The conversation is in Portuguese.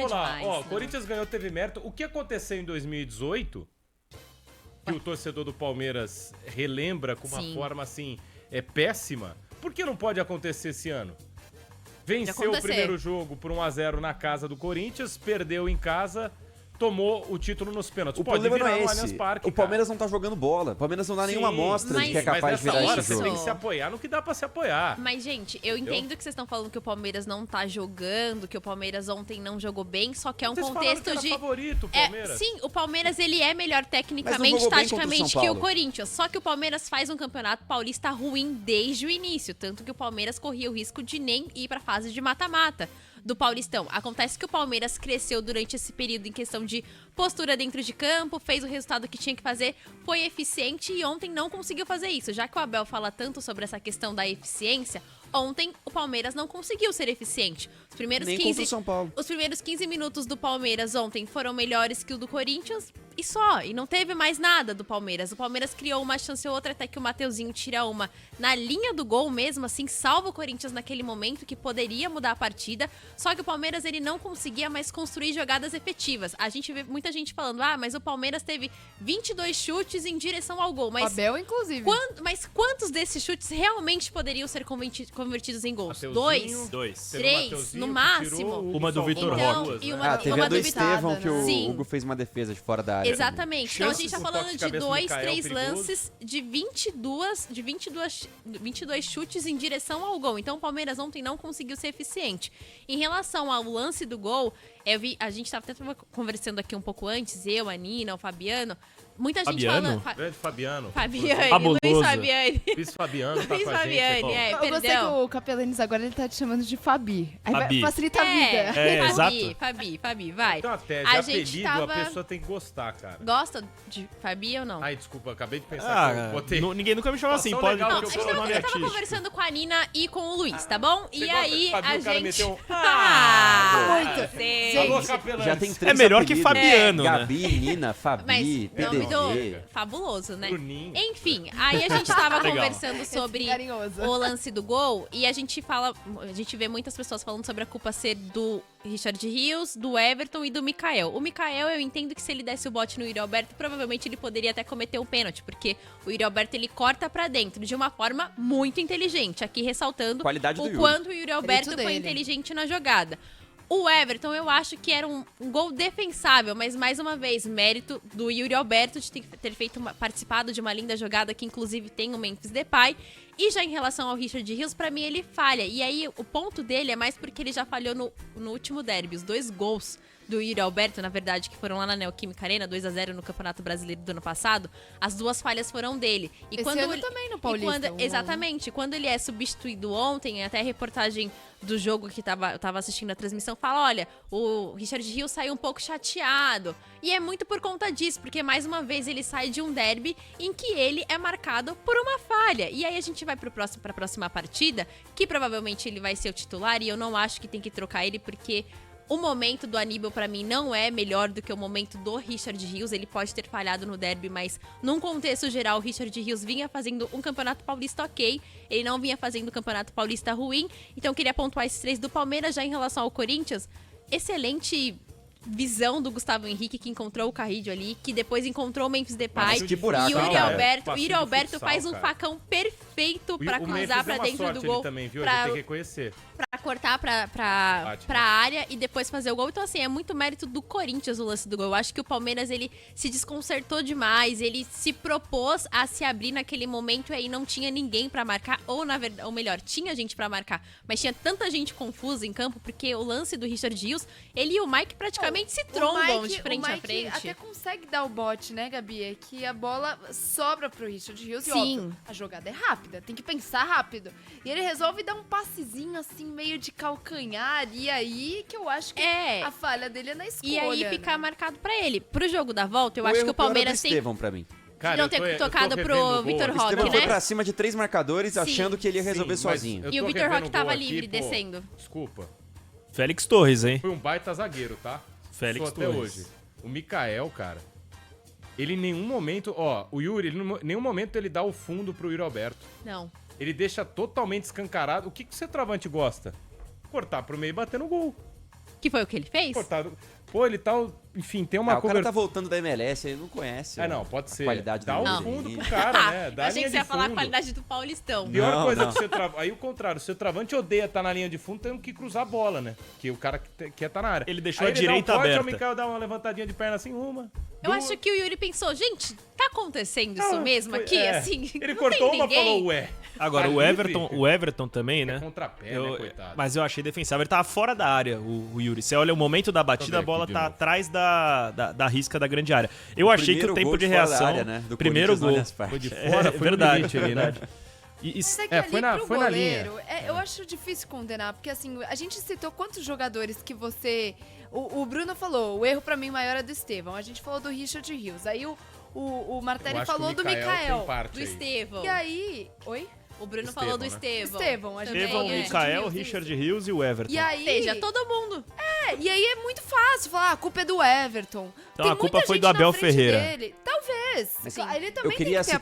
Vamos lá, demais, ó, não. Corinthians ganhou, teve mérito. O que aconteceu em 2018, que o torcedor do Palmeiras relembra com uma Sim. forma, assim, péssima, por que não pode acontecer esse ano? Venceu o acontecer. primeiro jogo por 1-0 na casa do Corinthians, perdeu em casa, tomou o título nos pênaltis. O Pode problema não virar é no esse. Allianz Parque, O Palmeiras não tá jogando bola. O Palmeiras não dá nenhuma Sim, amostra de que é mas capaz de nessa virar hora esse você jogo. tem que se apoiar no que dá pra se apoiar. Mas, gente, eu entendo que vocês estão falando que o Palmeiras não tá jogando, que o Palmeiras ontem não jogou bem, só que é um Vocês falaram que contexto era de... favorito, o Palmeiras. Sim, o Palmeiras ele é melhor Mas tecnicamente, não jogou bem contra o taticamente São que o Paulo. Corinthians. Só que o Palmeiras faz um campeonato paulista ruim desde o início. Tanto que o Palmeiras corria o risco de nem ir pra fase de mata-mata do Paulistão. Acontece que o Palmeiras cresceu durante esse período em questão de postura dentro de campo, fez o resultado que tinha que fazer, foi eficiente e ontem não conseguiu fazer isso. Já que o Abel fala tanto sobre essa questão da eficiência, ontem o Palmeiras não conseguiu ser eficiente. Os primeiros Nem contra o São Paulo. Os primeiros 15 minutos do Palmeiras ontem foram melhores que o do Corinthians e só. E não teve mais nada do Palmeiras. O Palmeiras criou uma chance ou outra até que o Mateuzinho tira uma na linha do gol mesmo, assim, salva o Corinthians naquele momento que poderia mudar a partida. Só que o Palmeiras, ele não conseguia mais construir jogadas efetivas. A gente vê muita gente falando, mas o Palmeiras teve 22 chutes em direção ao gol. Mas Abel, inclusive. mas quantos desses chutes realmente poderiam ser convertidos em gols? Mateuzinho, 2, teve o 3, Mateuzinho no que máximo. tirou, o Uma do salvou Vitor duas, Roque. E né? uma Teve uma a do duvidada, Estevão, que o Sim. Hugo fez uma defesa de fora da área. Exatamente. Então a gente tá Chances, o falando toque de de cabeça do 2, Mikael 3 perigoso. lances de 22 chutes em direção ao gol. Então o Palmeiras ontem não conseguiu ser eficiente. Em relação ao lance do gol, a gente tava até conversando aqui um pouco antes, eu, a Nina, o Fabiano. Muita gente Fabiano? falando... Grande Fabiano. Fabiane, Fabuloso. Luiz Fabiane. Luiz Fabiano tá Luiz com a gente. Fabiane, ó. é, Eu gostei que perdão. o Capelanes agora ele tá te chamando de Fabi. Aí Fabi. facilita a vida. É, Fabi, exato. Fabi, vai. Então até, A de gente apelido, tava- a pessoa tem que gostar, cara. Gosta de Fabi ou não? Ai, desculpa, acabei de pensar que eu botei. Ninguém nunca me chamou assim. Situação Pode legal Não, que a eu gente coloquei tava, nome eu tava conversando com a Nina e com o Luiz, tá bom? Você E gosta aí de Fabi, a o cara gente... meteu um- Muito. Sei. Alô, Gente, Capelães. Já tem É três melhor que apelidos. Fabiano, né? Gabi, Nina, Fabi, Mas nome PDV. do... Fabuloso, né? Bruninho. Enfim, aí a gente tava Legal. conversando sobre carinhoso. o lance do gol e a gente vê muitas pessoas falando sobre a culpa ser do Richard Rios, do Everton e do Mikael. O Mikael, eu entendo que se ele desse o bote no Yuri Alberto, provavelmente ele poderia até cometer um pênalti, porque o Yuri Alberto, ele corta pra dentro de uma forma muito inteligente, aqui ressaltando Qualidade do o Yuri. quanto o Yuri Alberto Mérito foi dele. inteligente na jogada. O Everton, eu acho que era um gol defensável, mas mais uma vez, mérito do Yuri Alberto de ter participado de uma linda jogada que inclusive tem o Memphis Depay. E já em relação ao Richard Rios, pra mim ele falha. E aí o ponto dele é mais porque ele já falhou no último derby. Os 2 gols do Yuri Alberto, na verdade, que foram lá na Neoquímica Arena, 2-0 no Campeonato Brasileiro do ano passado, as 2 falhas foram dele. E Esse quando ano ele- também no e Paulista. exatamente. Quando ele é substituído ontem, até a reportagem do jogo que eu tava assistindo a transmissão fala, olha, o Richard Rios saiu um pouco chateado. E é muito por conta disso, porque mais uma vez ele sai de um derby em que ele é marcado por uma falha. E aí a gente vai pra próxima partida, que provavelmente ele vai ser o titular, e eu não acho que tem que trocar ele, porque o momento do Aníbal, pra mim, não é melhor do que o momento do Richard Rios. Ele pode ter falhado no derby, mas num contexto geral, o Richard Rios vinha fazendo um Campeonato Paulista ok. Ele não vinha fazendo um Campeonato Paulista ruim. Então, eu queria pontuar esses 3 do Palmeiras. Já em relação ao Corinthians, excelente visão do Gustavo Henrique, que encontrou o Carrillo ali, que depois encontrou o Memphis Depay. Mas que buraco, e o Yuri cara. Alberto, o Passinho Yuri de Alberto futsal, faz um cara. facão perfeito pra O cruzar Memphis pra deu uma dentro sorte do ali gol. também, viu? pra- A gente tem que reconhecer. Pra cortar pra Bate, né? área e depois fazer o gol. Então, assim, é muito mérito do Corinthians o lance do gol. Eu acho que o Palmeiras, ele se desconcertou demais. Ele se propôs a se abrir naquele momento e aí não tinha ninguém pra marcar. Ou melhor, tinha gente pra marcar. Mas tinha tanta gente confusa em campo, porque o lance do Richard Rios, ele e o Mike praticamente se trombam de frente o a Mike frente. até consegue dar o bote, né, Gabi? É que a bola sobra pro Richard Rios e, Sim. óbvio, a jogada é rápida, tem que pensar rápido. E ele resolve dar um passezinho, assim, meio de calcanhar, e aí que eu acho que É. a falha dele é na escolha. E aí né? fica marcado pra ele. Pro jogo da volta, eu acho erro que o pior é do Palmeiras tem... Estevão pra mim. Cara, Não eu ter tô- eu tô tocado revendo pro o gol Vitor aqui. Roque, Estevão né? foi pra cima de 3 marcadores, Sim. achando que ele ia resolver Sim, mas sozinho. eu E o tô Vitor revendo Roque o tava gol aqui, livre, pô, descendo. Desculpa. Félix Torres, hein? Foi um baita zagueiro, tá? Félix Sou até Torres. hoje. O Mikael, cara, ele em nenhum momento... Ó, o Yuri, ele, em nenhum momento ele dá o fundo pro Yuri Alberto. Não. Ele deixa totalmente escancarado. O que o centroavante gosta? Cortar pro meio e bater no gol. Que foi o que ele fez? Pô, ele tá... Enfim, tem uma O cara cobertura... tá voltando da MLS, ele não conhece. não, pode ser. qualidade Dá do o menino. fundo pro cara, né? Dá Eu a achei linha que você ia de falar a fundo. qualidade do Paulistão. Pior Não, coisa não. que você Aí o contrário, o centroavante odeia estar na linha de fundo, tendo que cruzar a bola, né? Que o cara quer estar na área. Ele deixou Aí a direita dá um corte, aberta. O Mikael dá uma levantadinha de perna assim, uma. Eu duas. acho que o Yuri pensou, gente, tá acontecendo isso mesmo Foi- aqui, é. assim? Ele não cortou tem uma e ninguém? falou, ué. Agora, tá o livre? Everton também, né? É contrapé, Eu- né, coitado. mas eu achei defensável. Ele tava fora da área, o Yuri. Você olha o momento da batida, ver a bola aqui de tá novo. atrás da risca da grande área. Eu achei que o primeiro tempo gol de de fora da reação... área, né, do Primeiro Corinthians no gol. Allianz Parque. Foi de fora, foi verdade, no limite ali, né? verdade. E Mas é que ali foi na pro linha. goleiro, eu acho difícil condenar, porque assim, a gente citou quantos jogadores que você... O Bruno falou, o erro pra mim maior é do Estevão. A gente falou do Richard Rios. Aí o Martelli Eu acho falou que do o Mikael Mikael. tem parte Do aí. Estevão. E aí... Oi? O Bruno Estevão, falou do né? Estevão. Estevão, a gente Estevão, falou do Mikael, Rios, Richard isso. Rios e o Everton. E Ou aí... seja, todo mundo. E aí é muito fácil falar, a culpa é do Everton. Então Tem a culpa muita foi gente do Abel na frente Ferreira. dele. Talvez. Ele também Eu queria tem que ter citar